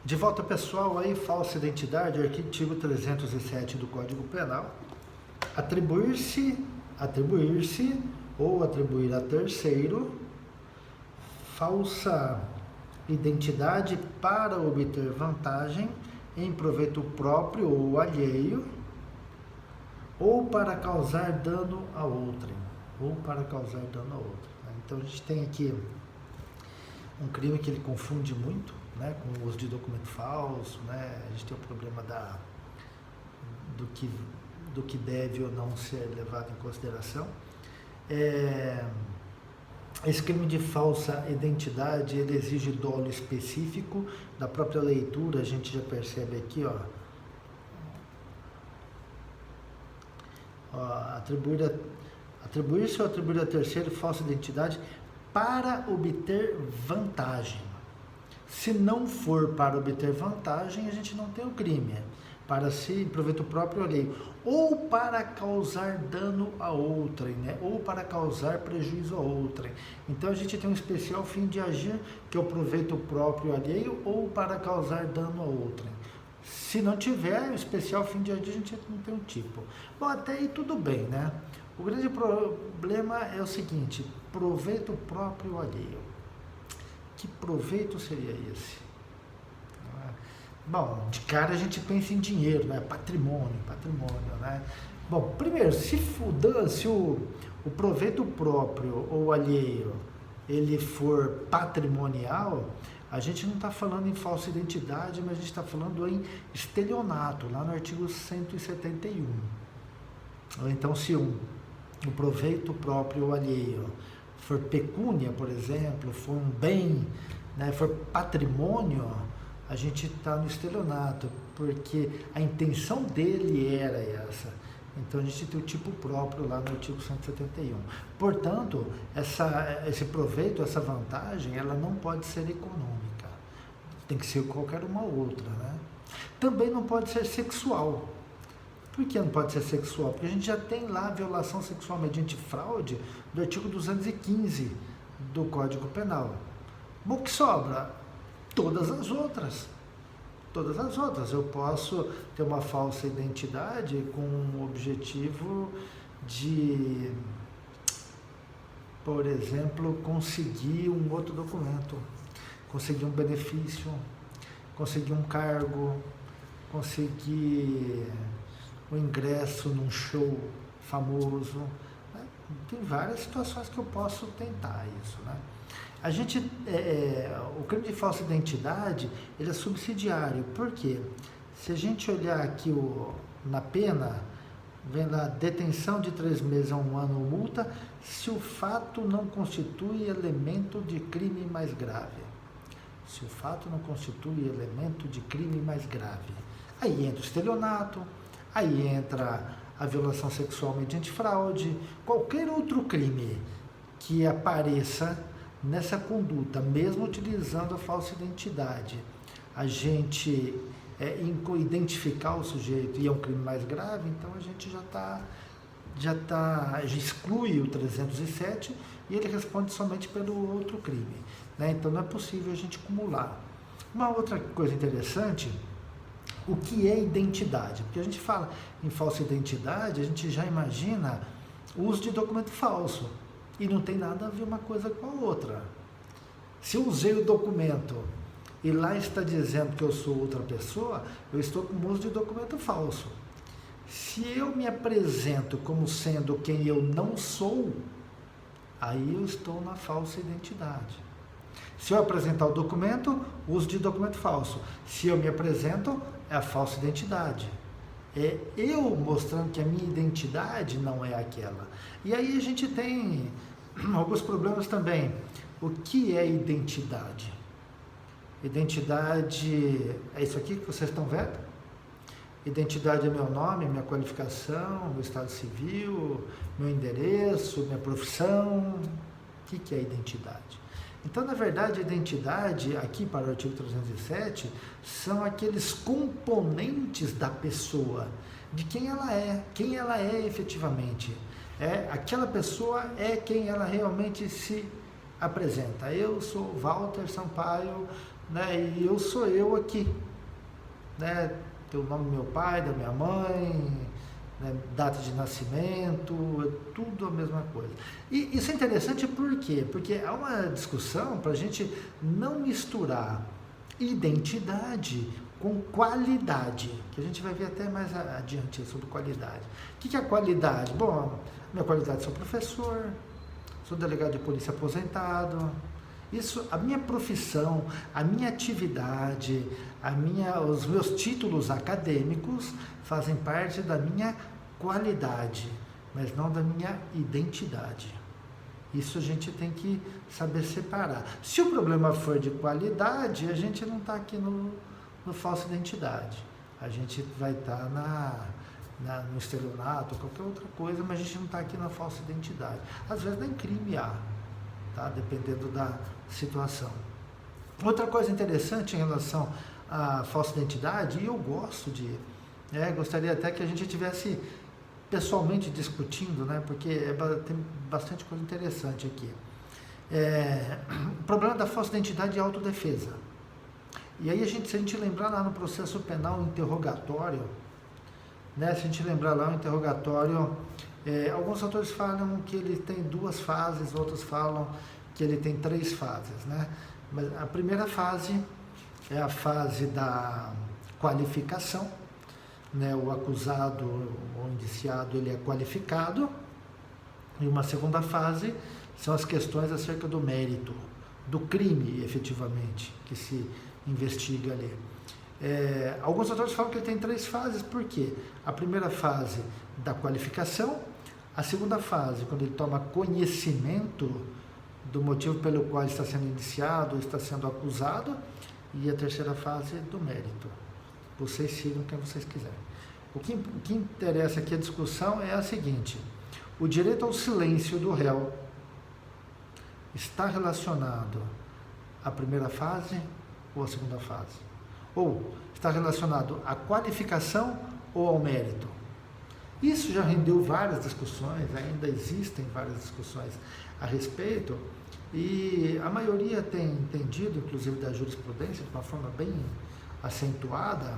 De volta, pessoal, aí, falsa identidade, artigo 307 do Código Penal. Atribuir-se ou atribuir a terceiro falsa identidade para obter vantagem em proveito próprio ou alheio, ou para causar dano a outrem, Então a gente tem aqui um crime que ele confunde muito, né, com o uso de documento falso, né? A gente tem o problema do que deve ou não ser levado em consideração. Esse crime de falsa identidade, ele exige dolo específico. Da própria leitura a gente já percebe aqui, atribuir-se ou atribuir a terceiro falsa identidade para obter vantagem. Se não for para obter vantagem, a gente não tem o crime. Para si, proveito próprio alheio, ou para causar dano a outrem, né? Ou para causar prejuízo a outrem. Então a gente tem um especial fim de agir, que é o proveito próprio alheio, ou para causar dano a outrem. Se não tiver o especial fim de agir, a gente não tem um tipo. Bom, até aí tudo bem, né? O grande problema é o seguinte: proveito próprio alheio. Que proveito seria esse? Bom, de cara a gente pensa em dinheiro, né? Patrimônio, né? Bom, primeiro, se o proveito próprio ou alheio ele for patrimonial, a gente não está falando em falsa identidade, mas a gente está falando em estelionato, lá no artigo 171. Ou então, se o proveito próprio ou alheio for pecúnia, por exemplo, for um bem, né, for patrimônio, a gente está no estelionato, porque a intenção dele era essa. Então a gente tem o tipo próprio lá no artigo 171. Portanto, esse proveito, essa vantagem, ela não pode ser econômica. Tem que ser qualquer uma outra, né? Também não pode ser sexual. Por que não pode ser sexual? Porque a gente já tem lá a violação sexual mediante fraude do artigo 215 do Código Penal. O que sobra? Todas as outras. Eu posso ter uma falsa identidade com o objetivo de, por exemplo, conseguir um outro documento, conseguir um benefício, conseguir um cargo, conseguir o ingresso num show famoso, né? Tem várias situações que eu posso tentar isso, né? O crime de falsa identidade, ele é subsidiário. Por quê? Se a gente olhar aqui na pena, vem lá, detenção de 3 meses a 1 ano ou multa, se o fato não constitui elemento de crime mais grave. Aí entra o estelionato, aí entra a violação sexual mediante fraude, qualquer outro crime que apareça nessa conduta, mesmo utilizando a falsa identidade, a gente identificar o sujeito e é um crime mais grave, então a gente já exclui o 307 e ele responde somente pelo outro crime, né? Então não é possível a gente acumular. Uma outra coisa interessante, o que é identidade? Porque a gente fala em falsa identidade, a gente já imagina o uso de documento falso. E não tem nada a ver uma coisa com a outra. Se eu usei o documento e lá está dizendo que eu sou outra pessoa, eu estou com o uso de documento falso. Se eu me apresento como sendo quem eu não sou, aí eu estou na falsa identidade. Se eu apresentar o documento, uso de documento falso. Se eu me apresento, é a falsa identidade. É eu mostrando que a minha identidade não é aquela. E aí a gente tem alguns problemas também. O que é identidade? Identidade é isso aqui que vocês estão vendo? Identidade é meu nome, minha qualificação, meu estado civil, meu endereço, minha profissão. O que é identidade? Então, na verdade, a identidade, aqui para o artigo 307, são aqueles componentes da pessoa, de quem ela é efetivamente. Aquela pessoa é quem ela realmente se apresenta. Eu sou Walter Sampaio, né? E eu sou eu aqui, né? Tem o nome do meu pai, da minha mãe, né? Data de nascimento, é tudo a mesma coisa. E isso é interessante por quê? Porque há uma discussão para a gente não misturar identidade com qualidade, que a gente vai ver até mais adiante sobre qualidade. O que é a qualidade? Bom, minha qualidade, sou professor, sou delegado de polícia aposentado. Isso, a minha profissão, a minha atividade, os meus títulos acadêmicos fazem parte da minha qualidade, mas não da minha identidade. Isso a gente tem que saber separar. Se o problema for de qualidade, a gente não está aqui no falsa identidade. A gente vai estar no estelionato, qualquer outra coisa, mas a gente não está aqui na falsa identidade. Às vezes nem crime há, tá? Dependendo da situação. Outra coisa interessante em relação à falsa identidade, e eu gosto gostaria até que a gente tivesse pessoalmente discutindo, né? Porque tem bastante coisa interessante aqui. O problema da falsa identidade é a autodefesa. E aí, se a gente lembrar lá no processo penal interrogatório, né? Se a gente lembrar lá no interrogatório, alguns autores falam que ele tem 2 fases, outros falam que ele tem 3 fases, né? Mas a primeira fase é a fase da qualificação, né? O acusado ou indiciado, ele é qualificado. E uma segunda fase são as questões acerca do mérito, do crime, efetivamente, que se investiga ali. Alguns autores falam que ele tem 3 fases, por quê? A primeira fase da qualificação, a segunda fase, quando ele toma conhecimento do motivo pelo qual está sendo indiciado ou está sendo acusado, e a terceira fase do mérito. Vocês sigam quem vocês quiserem. O que interessa aqui a discussão é a seguinte: o direito ao silêncio do réu está relacionado à primeira fase ou à segunda fase? Ou está relacionado à qualificação ou ao mérito? Isso já rendeu várias discussões, ainda existem várias discussões a respeito, e a maioria tem entendido, inclusive da jurisprudência, de uma forma bem acentuada,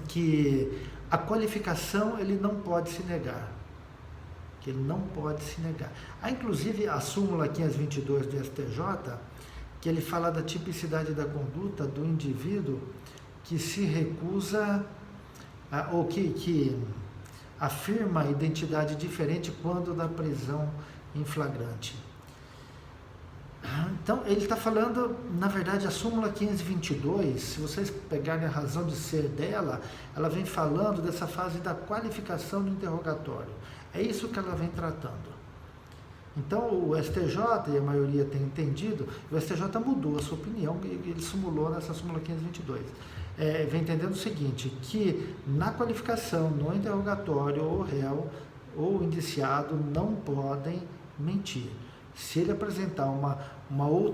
que a qualificação ele não pode se negar. Que ele não pode se negar. Há inclusive a súmula 522 do STJ, que ele fala da tipicidade da conduta do indivíduo que se recusa, ou que afirma identidade diferente quando da prisão em flagrante. Então, ele está falando, na verdade, a súmula 522, se vocês pegarem a razão de ser dela, ela vem falando dessa fase da qualificação do interrogatório. É isso que ela vem tratando. Então, o STJ, e a maioria tem entendido, o STJ mudou a sua opinião e ele simulou nessa súmula 522. Vem entendendo o seguinte, que na qualificação, no interrogatório, o réu ou o indiciado não podem mentir. Se ele apresentar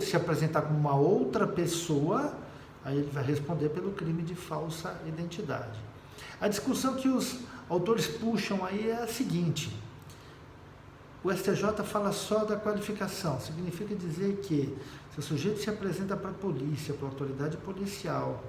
se apresentar como uma outra pessoa, aí ele vai responder pelo crime de falsa identidade. A discussão que os autores puxam aí é a seguinte: o STJ fala só da qualificação, significa dizer que se o sujeito se apresenta para a polícia, para a autoridade policial,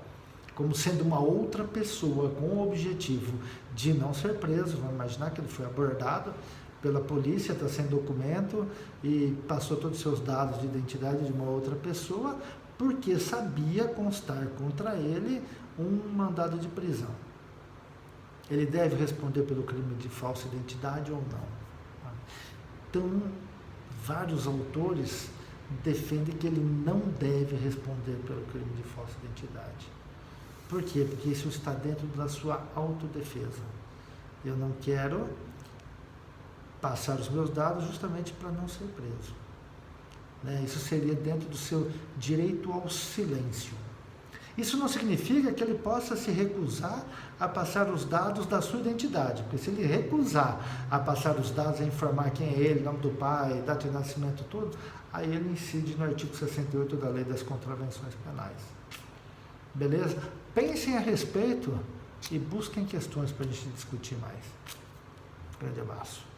como sendo uma outra pessoa com o objetivo de não ser preso, vamos imaginar que ele foi abordado pela polícia, está sem documento e passou todos os seus dados de identidade de uma outra pessoa, porque sabia constar contra ele um mandado de prisão. Ele deve responder pelo crime de falsa identidade ou não? Então, vários autores defendem que ele não deve responder pelo crime de falsa identidade. Por quê? Porque isso está dentro da sua autodefesa. Eu não quero passar os meus dados justamente para não ser preso. Isso seria dentro do seu direito ao silêncio. Isso não significa que ele possa se recusar a passar os dados da sua identidade, porque se ele recusar a passar os dados, a informar quem é ele, nome do pai, data de nascimento, tudo, aí ele incide no artigo 68 da Lei das Contravenções Penais. Beleza? Pensem a respeito e busquem questões para a gente discutir mais. Grande abraço.